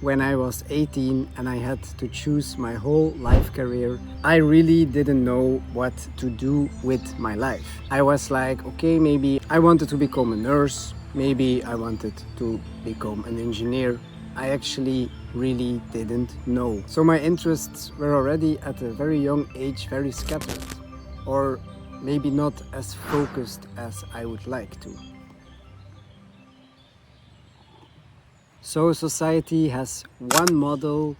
When I was 18 and I had to choose my whole life career, I really didn't know what to do with my life. I was like, okay, maybe I wanted to become a nurse, maybe I wanted to become an engineer. I actually really didn't know. So my interests were already at a very young age very scattered, or maybe not as focused as I would like to. So society has one model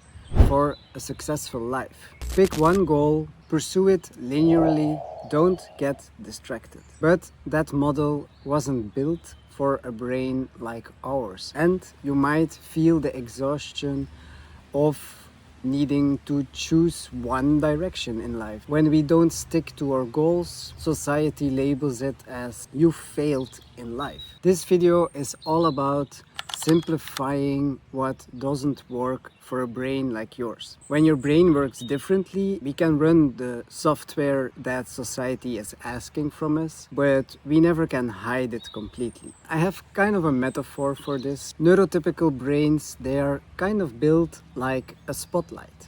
for a successful life. Pick one goal, pursue it linearly, don't get distracted. But that model wasn't built for a brain like ours. And you might feel the exhaustion of needing to choose one direction in life. When we don't stick to our goals, society labels it as you failed in life. This video is all about simplifying what doesn't work for a brain like yours. When your brain works differently, we can run the software that society is asking from us, but we never can hide it completely. I have kind of a metaphor for this. Neurotypical brains, they are kind of built like a spotlight.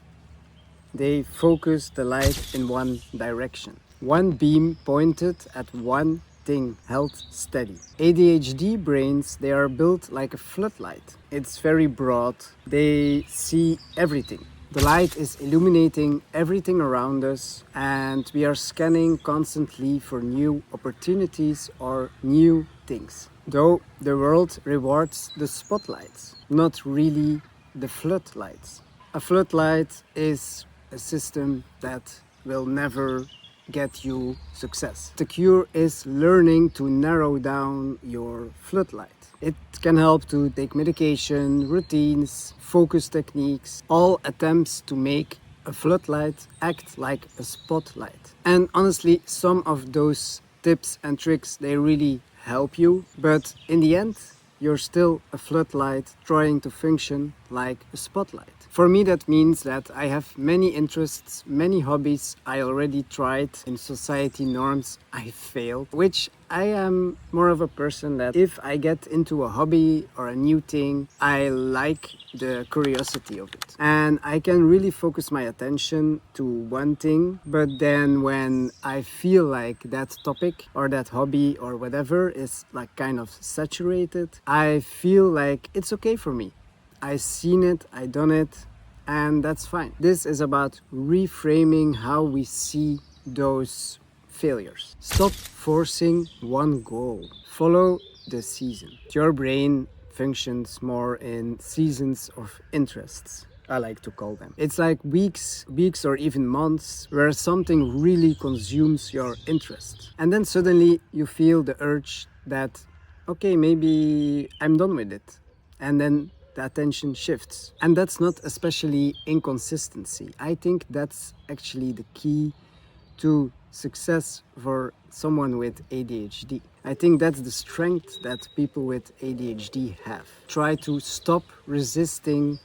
They focus the light in one direction. One beam pointed at one thing held steady. ADHD brains, they are built like a floodlight. It's very broad. They see everything. The light is illuminating everything around us, and we are scanning constantly for new opportunities or new things. Though the world rewards the spotlights, not really the floodlights. A floodlight is a system that will never get you success. The cure is learning to narrow down your floodlight. It can help to take medication, routines, focus techniques, all attempts to make a floodlight act like a spotlight. And honestly, some of those tips and tricks, they really help you, but in the end, you're still a floodlight trying to function like a spotlight. For me, that means that I have many interests, many hobbies I already tried. In society norms, I failed, which I am more of a person that if I get into a hobby or a new thing, I like the curiosity of it. And I can really focus my attention to one thing, but then when I feel like that topic or that hobby or whatever is like kind of saturated, I feel like it's okay for me. I've seen it, I've done it, and that's fine. This is about reframing how we see those failures. Stop forcing one goal. Follow the season. Your brain functions more in seasons of interests, I like to call them. It's like weeks or even months where something really consumes your interest. And then suddenly you feel the urge that, okay, maybe I'm done with it. And then the attention shifts. And that's not especially inconsistency. I think that's actually the key to success for someone with ADHD. I think that's the strength that people with ADHD have. Try to stop resisting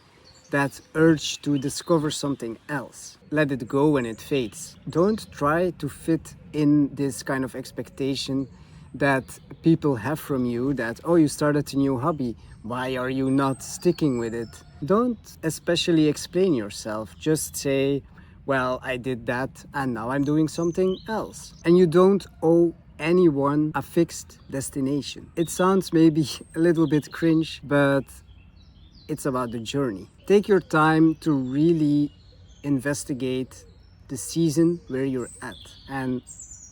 that urge to discover something else. Let it go when it fades. Don't try to fit in this kind of expectation that people have from you that, oh, you started a new hobby, why are you not sticking with it? Don't especially explain yourself. Just say, well, I did that and now I'm doing something else. And you don't owe anyone a fixed destination. It sounds maybe a little bit cringe, but it's about the journey. Take your time to really investigate the season where you're at and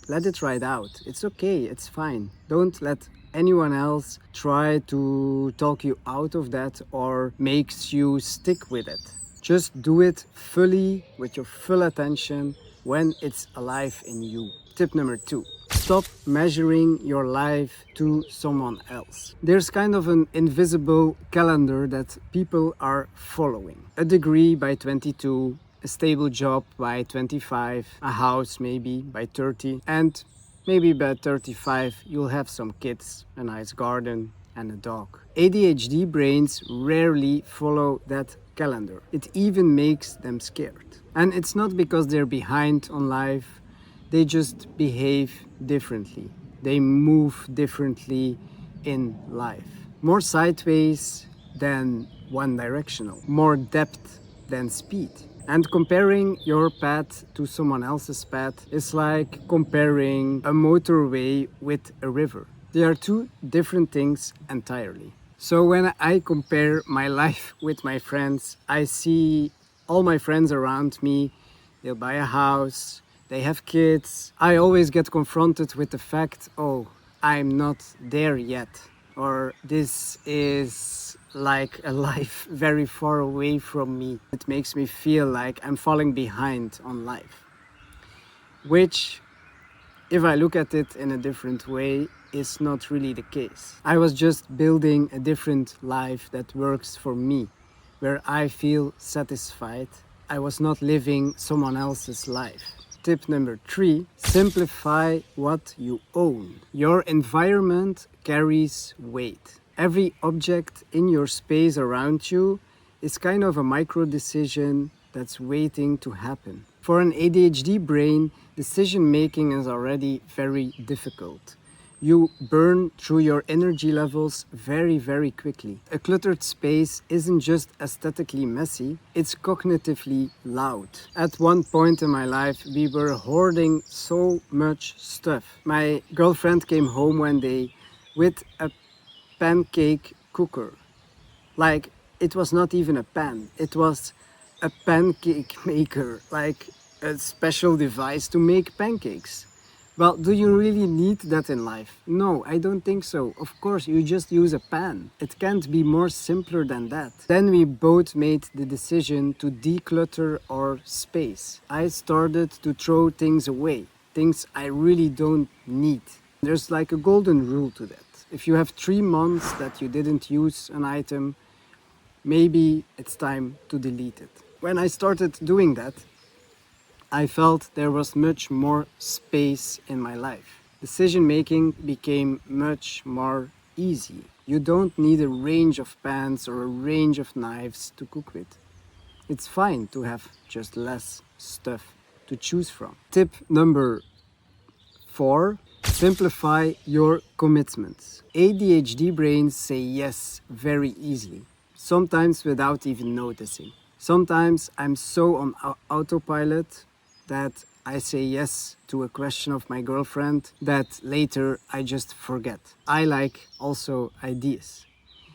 let it ride out. It's okay, it's fine. Don't let anyone else try to talk you out of that or makes you stick with it. Just do it fully with your full attention when it's alive in you. Tip number 2. Stop measuring your life to someone else. There's kind of an invisible calendar that people are following. A degree by 22, a stable job by 25, a house maybe by 30, and maybe by 35 you'll have some kids, a nice garden, and a dog. ADHD brains rarely follow that calendar. It even makes them scared. And it's not because they're behind on life, they just behave differently. They move differently in life. More sideways than one-directional, more depth than speed. And comparing your path to someone else's path is like comparing a motorway with a river. They are two different things entirely. So when I compare my life with my friends, I see all my friends around me, they'll buy a house, they have kids. I always get confronted with the fact, oh, I'm not there yet. Or this is like a life very far away from me. It makes me feel like I'm falling behind on life. Which, if I look at it in a different way, is not really the case. I was just building a different life that works for me, where I feel satisfied. I was not living someone else's life. Tip number 3, simplify what you own. Your environment carries weight. Every object in your space around you is kind of a micro decision that's waiting to happen. For an ADHD brain, decision making is already very difficult. You burn through your energy levels very, very quickly. A cluttered space isn't just aesthetically messy, it's cognitively loud. At one point in my life, we were hoarding so much stuff. My girlfriend came home one day with a pancake cooker. Like, it was not even a pan, it was a pancake maker, like a special device to make pancakes. Well, do you really need that in life? No, I don't think so. Of course, you just use a pan. It can't be more simpler than that. Then we both made the decision to declutter our space. I started to throw things away, things I really don't need. There's like a golden rule to that. If you have 3 months that you didn't use an item, maybe it's time to delete it. When I started doing that, I felt there was much more space in my life. Decision making became much more easy. You don't need a range of pans or a range of knives to cook with. It's fine to have just less stuff to choose from. Tip number 4, simplify your commitments. ADHD brains say yes very easily, sometimes without even noticing. Sometimes I'm so on autopilot that I say yes to a question of my girlfriend that later I just forget. I like also ideas.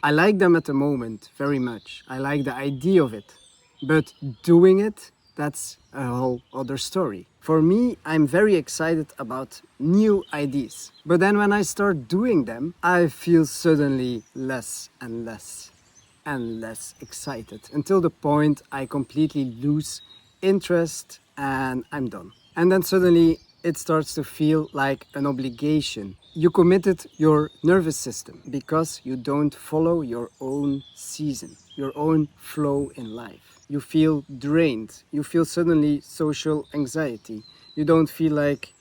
I like them at the moment very much. I like the idea of it. But doing it, that's a whole other story. For me, I'm very excited about new ideas. But then when I start doing them, I feel suddenly less and less and less excited until the point I completely lose interest and I'm done. And then suddenly it starts to feel like an obligation. You committed your nervous system because you don't follow your own season, your own flow in life. You feel drained. You feel suddenly social anxiety. You don't feel like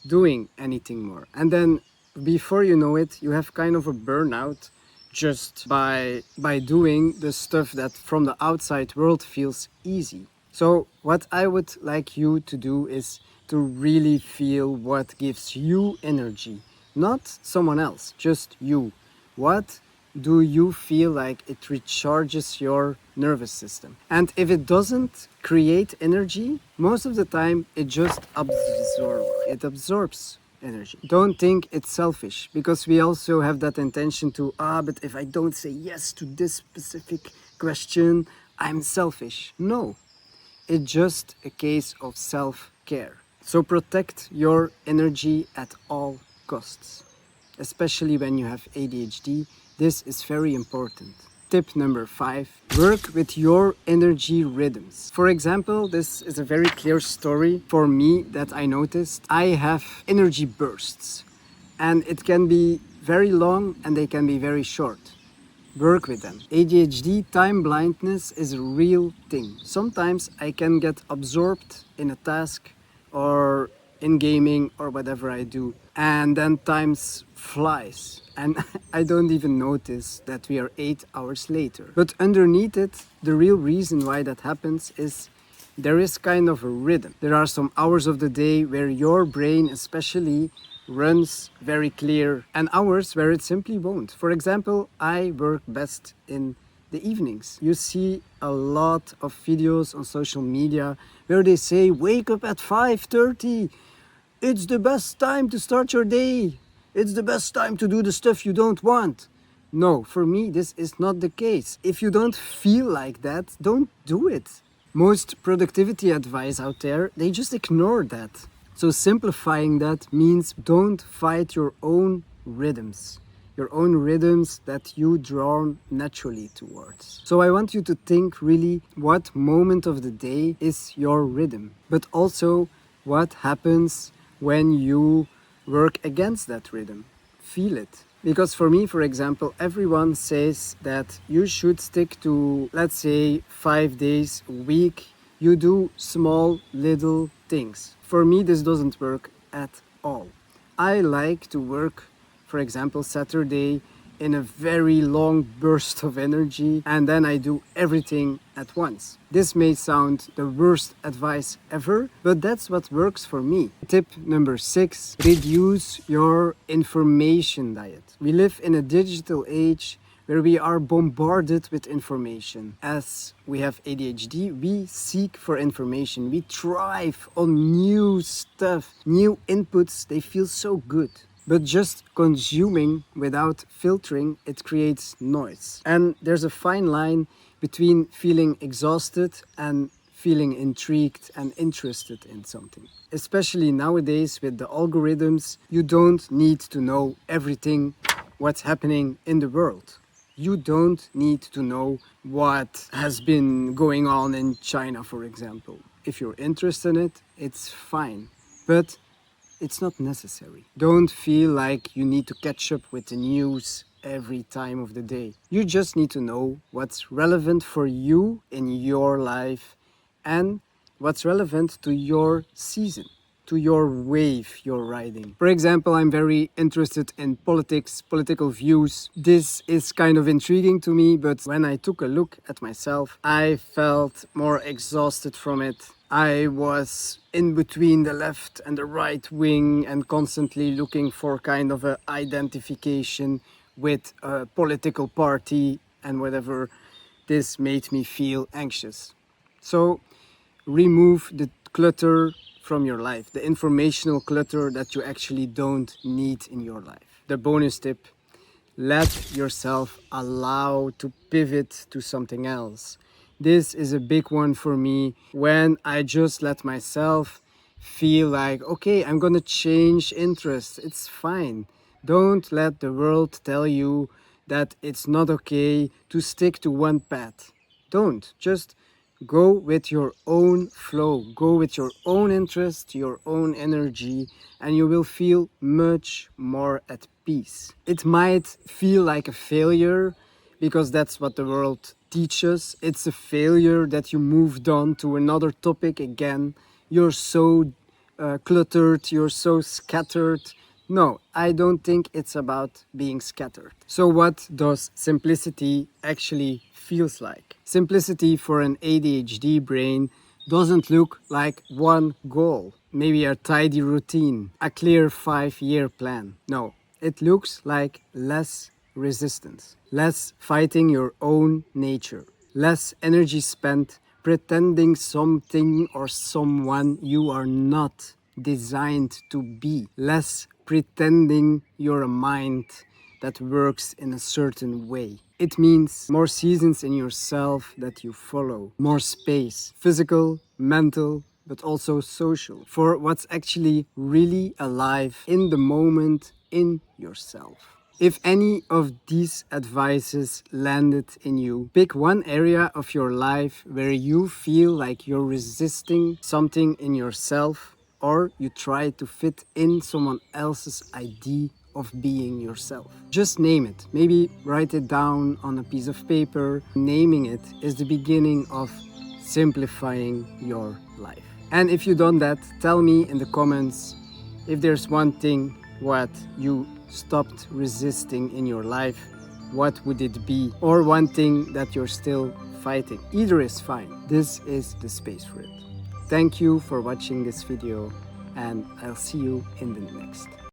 doing anything more. And then before you know it, you have kind of a burnout just by doing the stuff that from the outside world feels easy. So what I would like you to do is to really feel what gives you energy, not someone else, just you. What do you feel like it recharges your nervous system? And if it doesn't create energy, most of the time it just absorbs energy. Don't think it's selfish, because we also have that intention to, but if I don't say yes to this specific question, I'm selfish. No, it's just a case of self-care. So protect your energy at all costs. Especially when you have ADHD, this is very important. Tip number 5, work with your energy rhythms. For example, this is a very clear story for me that I noticed. I have energy bursts, and it can be very long and they can be very short. Work with them. ADHD time blindness is a real thing. Sometimes I can get absorbed in a task or in gaming or whatever I do, and then time flies and I don't even notice that we are 8 hours later. But underneath it, the real reason why that happens is there is kind of a rhythm. There are some hours of the day where your brain especially runs very clear and hours where it simply won't. For example, I work best in the evenings. You see a lot of videos on social media where they say, wake up at 5:30. It's the best time to start your day. It's the best time to do the stuff you don't want. No, for me, this is not the case. If you don't feel like that, don't do it. Most productivity advice out there, they just ignore that. So simplifying that means don't fight your own rhythms. Your own rhythms that you drawn naturally towards. So I want you to think really what moment of the day is your rhythm, but also what happens when you work against that rhythm. Feel it. Because for me, for example, everyone says that you should stick to, let's say, 5 days a week. You do small little things. For me, this doesn't work at all. I like to work, for example, Saturday in a very long burst of energy, and then I do everything at once. This may sound the worst advice ever, but that's what works for me. Tip number 6, reduce your information diet. We live in a digital age where we are bombarded with information. As we have ADHD, we seek for information. We thrive on new stuff, new inputs. They feel so good. But just consuming without filtering, it creates noise. And there's a fine line between feeling exhausted and feeling intrigued and interested in something. Especially nowadays with the algorithms, you don't need to know everything what's happening in the world. You don't need to know what has been going on in China, for example. If you're interested in it, it's fine. But it's not necessary. Don't feel like you need to catch up with the news every time of the day. You just need to know what's relevant for you in your life and what's relevant to your season, to your wave you're riding. For example, I'm very interested in politics, political views. This is kind of intriguing to me, but when I took a look at myself, I felt more exhausted from it. I was in between the left and the right wing and constantly looking for kind of an identification with a political party and whatever. This made me feel anxious. So remove the clutter from your life, the informational clutter that you actually don't need in your life. The bonus tip, let yourself allow to pivot to something else. This is a big one for me when I just let myself feel like, okay, I'm gonna change interests. It's fine. Don't let the world tell you that it's not okay to stick to one path. Don't. Just go with your own flow, go with your own interest, your own energy, and you will feel much more at peace. It might feel like a failure because that's what the world teaches. It's a failure that you moved on to another topic again. You're so cluttered, you're so scattered. No, I don't think it's about being scattered. So what does simplicity actually feels like? Simplicity for an ADHD brain doesn't look like one goal, maybe a tidy routine, a clear 5-year plan. No, it looks like less resistance, less fighting your own nature, less energy spent pretending something or someone you are not designed to be, less pretending you're a mind that works in a certain way. It means more seasons in yourself that you follow, more space, physical, mental, but also social, for what's actually really alive in the moment in yourself. If any of these advices landed in you, pick one area of your life where you feel like you're resisting something in yourself or you try to fit in someone else's idea of being yourself. Just name it. Maybe write it down on a piece of paper. Naming it is the beginning of simplifying your life. And if you've done that, tell me in the comments if there's one thing what you stopped resisting in your life, what would it be? Or one thing that you're still fighting. Either is fine. This is the space for it. Thank you for watching this video and I'll see you in the next.